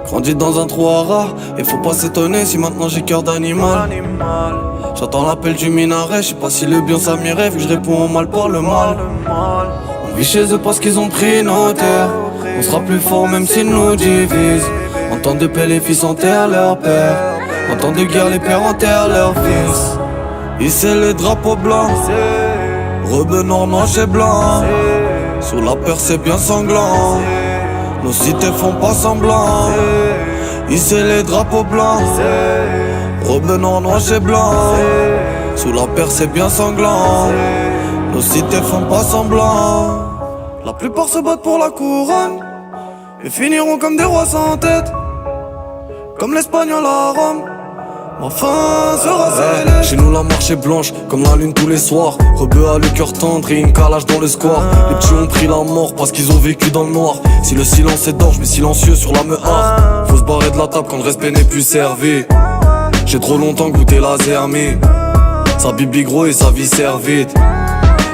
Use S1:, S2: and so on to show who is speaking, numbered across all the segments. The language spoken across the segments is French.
S1: Grandi dans un trou à rats, et faut pas s'étonner si maintenant j'ai cœur d'animal. J'attends l'appel du minaret, je sais pas si le bien ça m'irait, vu que je réponds au mal par le mal. On vit chez eux parce qu'ils ont pris nos terres. On sera plus fort même s'ils nous divisent. En temps de paix les fils enterrent leur père. En temps de guerre les pères enterrent leurs fils. Hisser les drapeaux blancs, revenant noir et blanc. Sous la peur c'est bien sanglant. Nos cités font pas semblant. Hisser les drapeaux blancs, revenant noir et blanc. Sous la peur c'est bien sanglant. Nos cités font pas semblant. La plupart se battent pour la couronne et finiront comme des rois sans tête, comme l'Espagnol à Rome. Ma fin sera célèbre. Chez nous la marche est blanche comme la lune tous les soirs. Rebeu a le cœur tendre et une calage dans le square. Les petits ont pris la mort parce qu'ils ont vécu dans le noir. Si le silence est d'or, je mets silencieux sur la mehar. Faut se barrer de la table quand le respect n'est plus servi. J'ai trop longtemps goûté la zermie. Sa bibi gros et sa vie sert vite.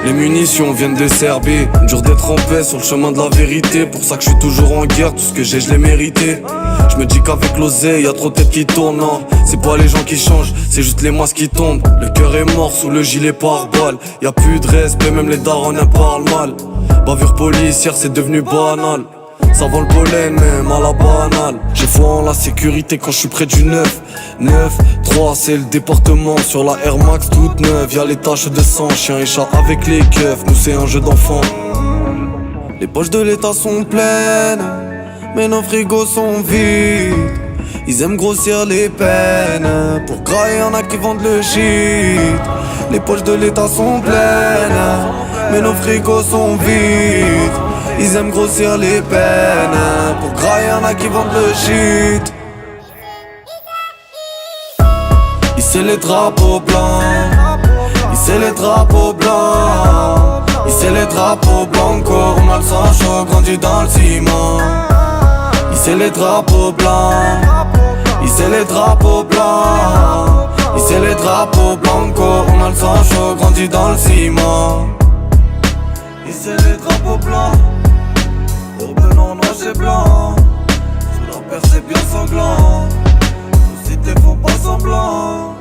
S1: Les munitions viennent de Serbie. Dur d'être en paix sur le chemin de la vérité. Pour ça que je suis toujours en guerre, tout ce que j'ai je l'ai mérité. Je me dis qu'avec l'oseille y'a trop de têtes qui tournent. Non, c'est pas les gens qui changent, c'est juste les masques qui tombent. Le cœur est mort sous le gilet pare-balles. Y'a plus de respect, même les darons parlent mal. Bavure policière c'est devenu banal. Ça vend le pollen même à la banale. J'ai foi en la sécurité quand je suis près du 9. 9-3 c'est le département. Sur la Air Max toute neuve. Y'a les taches de sang, chien et chat avec les keufs. Nous c'est un jeu d'enfant. Les poches de l'état sont pleines, mais nos frigos sont vides. Ils aiment grossir les peines. Pour grailler y'en a qui vendent le shit. Les poches de l'état sont pleines, mais nos frigos sont vides. Ils aiment grossir les peines. Pour grailler y'en a qui vendent le shit. Hisser les drapeaux blancs, hisser les drapeaux blancs, hisser les drapeaux blancs. On a le sang chaud, grandi dans le ciment. Hisser les drapeaux blancs, hisser les drapeaux blancs, hisser les drapeaux blancs. On a le sang chaud, grandi dans le ciment. Hisser les drapeaux blancs, revenant noir et blanc. Sous la peur c'est bien sanglant. Nos cités font pas semblant.